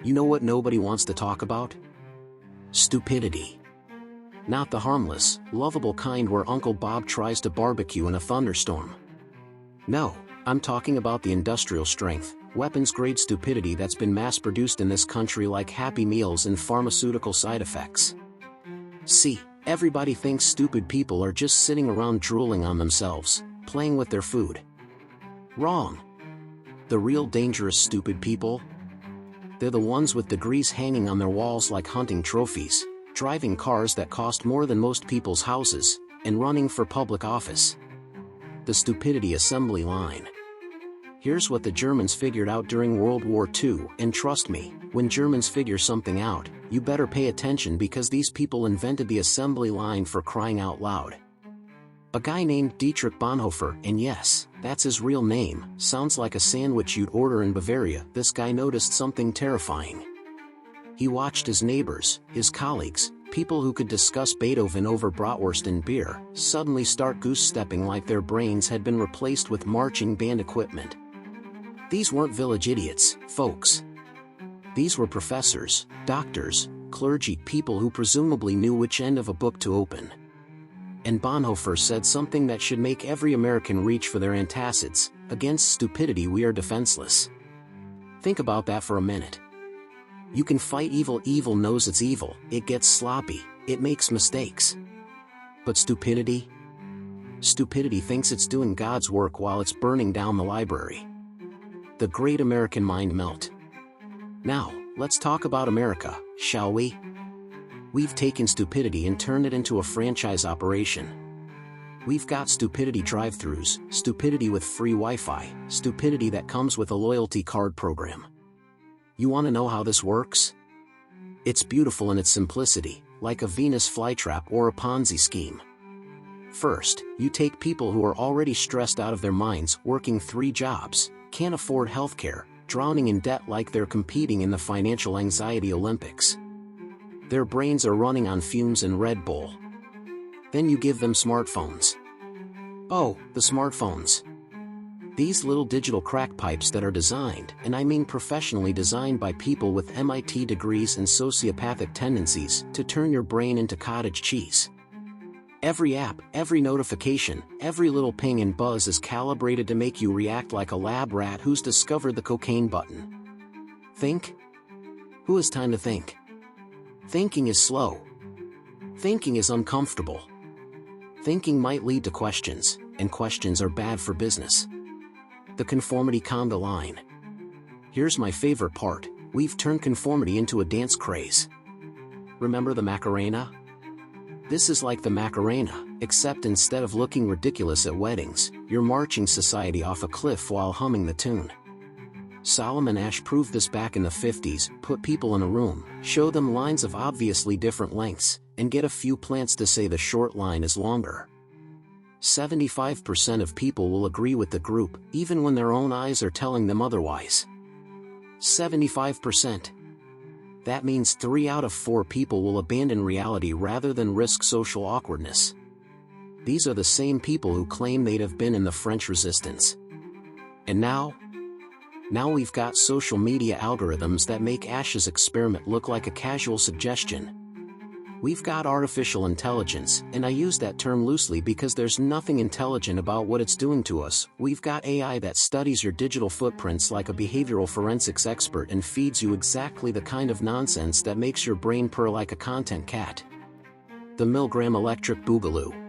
You know what nobody wants to talk about? Stupidity. Not the harmless, lovable kind where Uncle Bob tries to barbecue in a thunderstorm. No, I'm talking about the industrial strength, weapons-grade stupidity that's been mass-produced in this country like Happy Meals and pharmaceutical side effects. See, everybody thinks stupid people are just sitting around drooling on themselves, playing with their food. Wrong. The real dangerous stupid people? They're the ones with degrees hanging on their walls like hunting trophies, driving cars that cost more than most people's houses, and running for public office. The stupidity assembly line. Here's what the Germans figured out during World War II, and trust me, when Germans figure something out, you better pay attention because these people invented the assembly line for crying out loud. A guy named Dietrich Bonhoeffer, and yes, that's his real name, sounds like a sandwich you'd order in Bavaria. This guy noticed something terrifying. He watched his neighbors, his colleagues, people who could discuss Beethoven over bratwurst and beer, suddenly start goose-stepping like their brains had been replaced with marching band equipment. These weren't village idiots, folks. These were professors, doctors, clergy, people who presumably knew which end of a book to open. And Bonhoeffer said something that should make every American reach for their antacids: against stupidity we are defenseless. Think about that for a minute. You can fight evil. Evil knows it's evil, it gets sloppy, it makes mistakes. But stupidity? Stupidity thinks it's doing God's work while it's burning down the library. The great American mind melt. Now, let's talk about America, shall we? We've taken stupidity and turned it into a franchise operation. We've got stupidity drive-thrus, stupidity with free Wi-Fi, stupidity that comes with a loyalty card program. You want to know how this works? It's beautiful in its simplicity, like a Venus flytrap or a Ponzi scheme. First, you take people who are already stressed out of their minds, working 3 jobs, can't afford healthcare, drowning in debt like they're competing in the financial anxiety Olympics. Their brains are running on fumes and Red Bull. Then you give them smartphones. Oh, the smartphones. These little digital crack pipes that are designed, and I mean professionally designed by people with MIT degrees and sociopathic tendencies, to turn your brain into cottage cheese. Every app, every notification, every little ping and buzz is calibrated to make you react like a lab rat who's discovered the cocaine button. Think? Who has time to think? Thinking is slow. Thinking is uncomfortable. Thinking might lead to questions, and questions are bad for business. The conformity conga line. Here's my favorite part: we've turned conformity into a dance craze. Remember the Macarena? This is like the Macarena, except instead of looking ridiculous at weddings, you're marching society off a cliff while humming the tune. Solomon Asch proved this back in the 50s, put people in a room, show them lines of obviously different lengths, and get a few plants to say the short line is longer. 75% of people will agree with the group, even when their own eyes are telling them otherwise. 75%. That means 3 out of 4 people will abandon reality rather than risk social awkwardness. These are the same people who claim they'd have been in the French Resistance. And now we've got social media algorithms that make Asch's experiment look like a casual suggestion. We've got artificial intelligence, and I use that term loosely because there's nothing intelligent about what it's doing to us. We've got AI that studies your digital footprints like a behavioral forensics expert and feeds you exactly the kind of nonsense that makes your brain purr like a content cat. The Milgram electric boogaloo.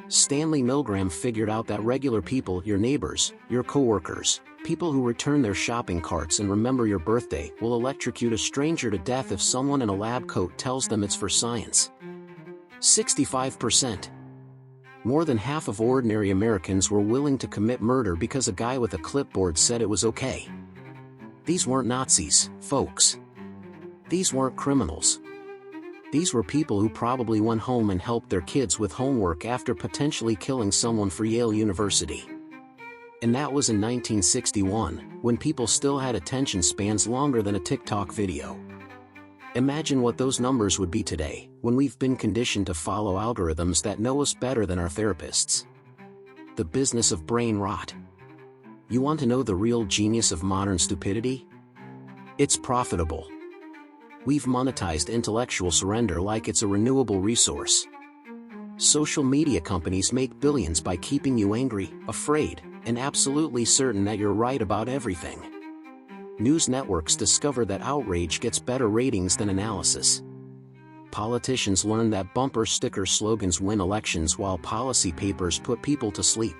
Stanley Milgram figured out that regular people, your neighbors, your coworkers, people who return their shopping carts and remember your birthday, will electrocute a stranger to death if someone in a lab coat tells them it's for science. 65%. More than half of ordinary Americans were willing to commit murder because a guy with a clipboard said it was okay. These weren't Nazis, folks. These weren't criminals. These were people who probably went home and helped their kids with homework after potentially killing someone for Yale University. And that was in 1961, when people still had attention spans longer than a TikTok video. Imagine what those numbers would be today, when we've been conditioned to follow algorithms that know us better than our therapists. The business of brain rot. You want to know the real genius of modern stupidity? It's profitable. We've monetized intellectual surrender like it's a renewable resource. Social media companies make billions by keeping you angry, afraid, and absolutely certain that you're right about everything. News networks discover that outrage gets better ratings than analysis. Politicians learn that bumper sticker slogans win elections while policy papers put people to sleep.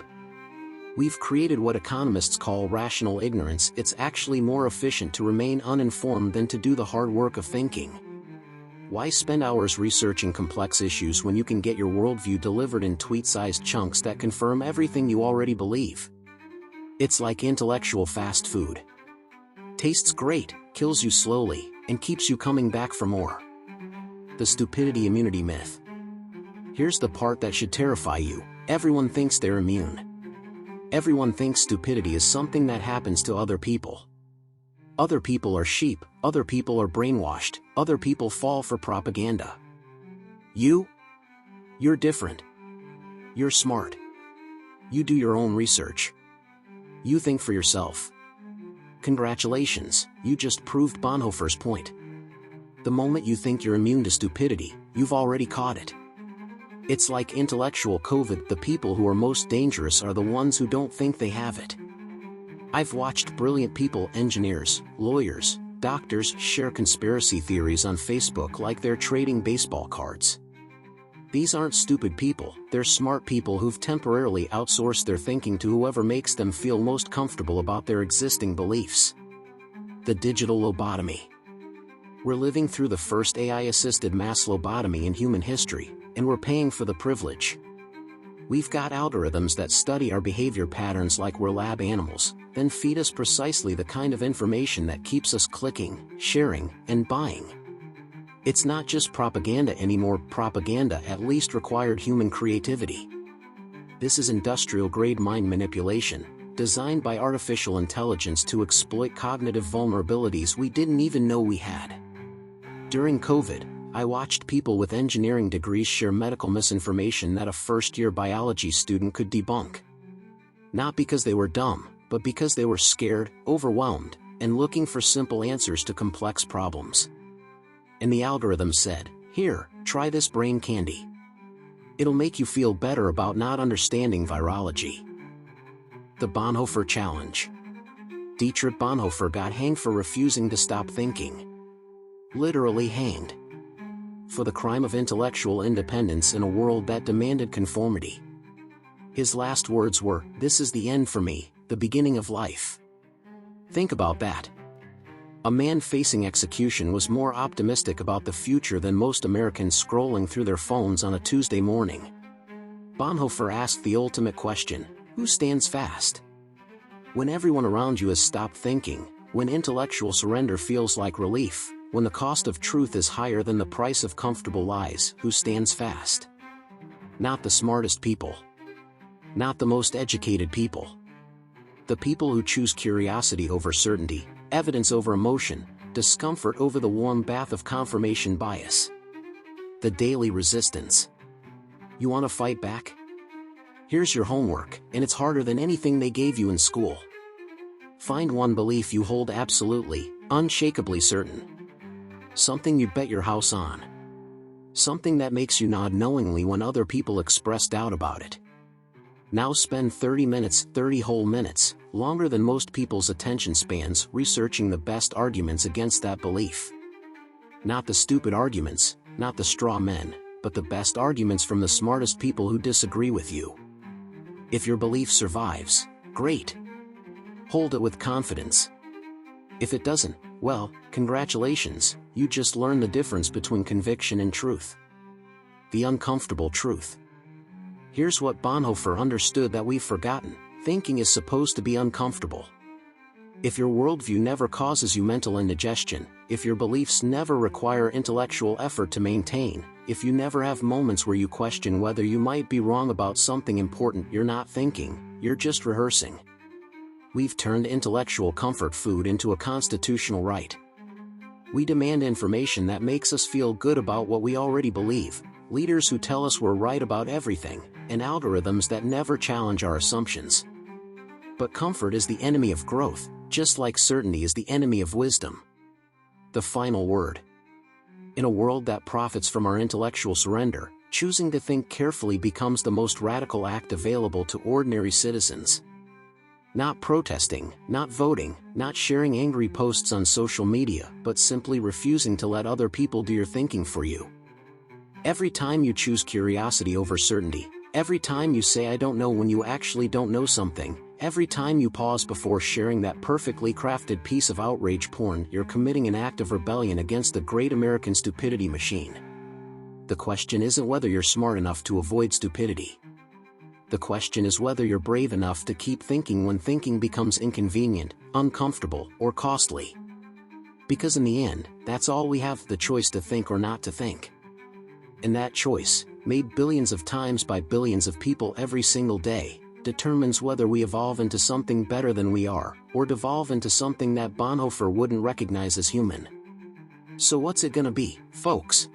We've created what economists call rational ignorance. It's actually more efficient to remain uninformed than to do the hard work of thinking. Why spend hours researching complex issues when you can get your worldview delivered in tweet-sized chunks that confirm everything you already believe? It's like intellectual fast food. Tastes great, kills you slowly, and keeps you coming back for more. The stupidity immunity myth. Here's the part that should terrify you. Everyone thinks they're immune. Everyone thinks stupidity is something that happens to other people. Other people are sheep, other people are brainwashed, other people fall for propaganda. You're different. You're smart. You do your own research. You think for yourself. Congratulations, you just proved Bonhoeffer's point. The moment you think you're immune to stupidity, you've already caught it. It's like intellectual COVID. The people who are most dangerous are the ones who don't think they have it. I've watched brilliant people, engineers, lawyers, doctors, share conspiracy theories on Facebook like they're trading baseball cards. These aren't stupid people, they're smart people who've temporarily outsourced their thinking to whoever makes them feel most comfortable about their existing beliefs. The digital lobotomy. We're living through the first AI-assisted mass lobotomy in human history, and we're paying for the privilege. We've got algorithms that study our behavior patterns like we're lab animals, then feed us precisely the kind of information that keeps us clicking, sharing, and buying. It's not just propaganda anymore. Propaganda at least required human creativity. This is industrial-grade mind manipulation, designed by artificial intelligence to exploit cognitive vulnerabilities we didn't even know we had. During COVID, I watched people with engineering degrees share medical misinformation that a first-year biology student could debunk. Not because they were dumb, but because they were scared, overwhelmed, and looking for simple answers to complex problems. And the algorithm said, "Here, try this brain candy. It'll make you feel better about not understanding virology." The Bonhoeffer Challenge. Dietrich Bonhoeffer got hanged for refusing to stop thinking. Literally hanged. For the crime of intellectual independence in a world that demanded conformity. His last words were, "This is the end for me, the beginning of life." Think about that. A man facing execution was more optimistic about the future than most Americans scrolling through their phones on a Tuesday morning. Bonhoeffer asked the ultimate question: who stands fast? When everyone around you has stopped thinking, when intellectual surrender feels like relief, when the cost of truth is higher than the price of comfortable lies, who stands fast? Not the smartest people. Not the most educated people. The people who choose curiosity over certainty, evidence over emotion, discomfort over the warm bath of confirmation bias. The daily resistance. You want to fight back? Here's your homework, and it's harder than anything they gave you in school. Find one belief you hold absolutely, unshakably certain. Something you bet your house on. Something that makes you nod knowingly when other people express doubt about it. Now spend 30 minutes, 30 whole minutes, longer than most people's attention spans, researching the best arguments against that belief. Not the stupid arguments, not the straw men, but the best arguments from the smartest people who disagree with you. If your belief survives, great. Hold it with confidence. If it doesn't, well, congratulations, you just learned the difference between conviction and truth. The uncomfortable truth. Here's what Bonhoeffer understood that we've forgotten: thinking is supposed to be uncomfortable. If your worldview never causes you mental indigestion, if your beliefs never require intellectual effort to maintain, if you never have moments where you question whether you might be wrong about something important, you're not thinking, you're just rehearsing. We've turned intellectual comfort food into a constitutional right. We demand information that makes us feel good about what we already believe, leaders who tell us we're right about everything, and algorithms that never challenge our assumptions. But comfort is the enemy of growth, just like certainty is the enemy of wisdom. the final word. In a world that profits from our intellectual surrender, choosing to think carefully becomes the most radical act available to ordinary citizens. Not protesting, not voting, not sharing angry posts on social media, but simply refusing to let other people do your thinking for you. Every time you choose curiosity over certainty, every time you say I don't know when you actually don't know something, every time you pause before sharing that perfectly crafted piece of outrage porn, you're committing an act of rebellion against the great American stupidity machine. The question isn't whether you're smart enough to avoid stupidity. The question is whether you're brave enough to keep thinking when thinking becomes inconvenient, uncomfortable, or costly. Because in the end, that's all we have, the choice to think or not to think. And that choice, made billions of times by billions of people every single day, determines whether we evolve into something better than we are, or devolve into something that Bonhoeffer wouldn't recognize as human. So what's it gonna be, folks?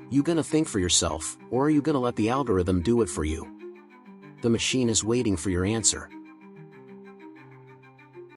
You gonna think for yourself, or are you gonna let the algorithm do it for you? The machine is waiting for your answer.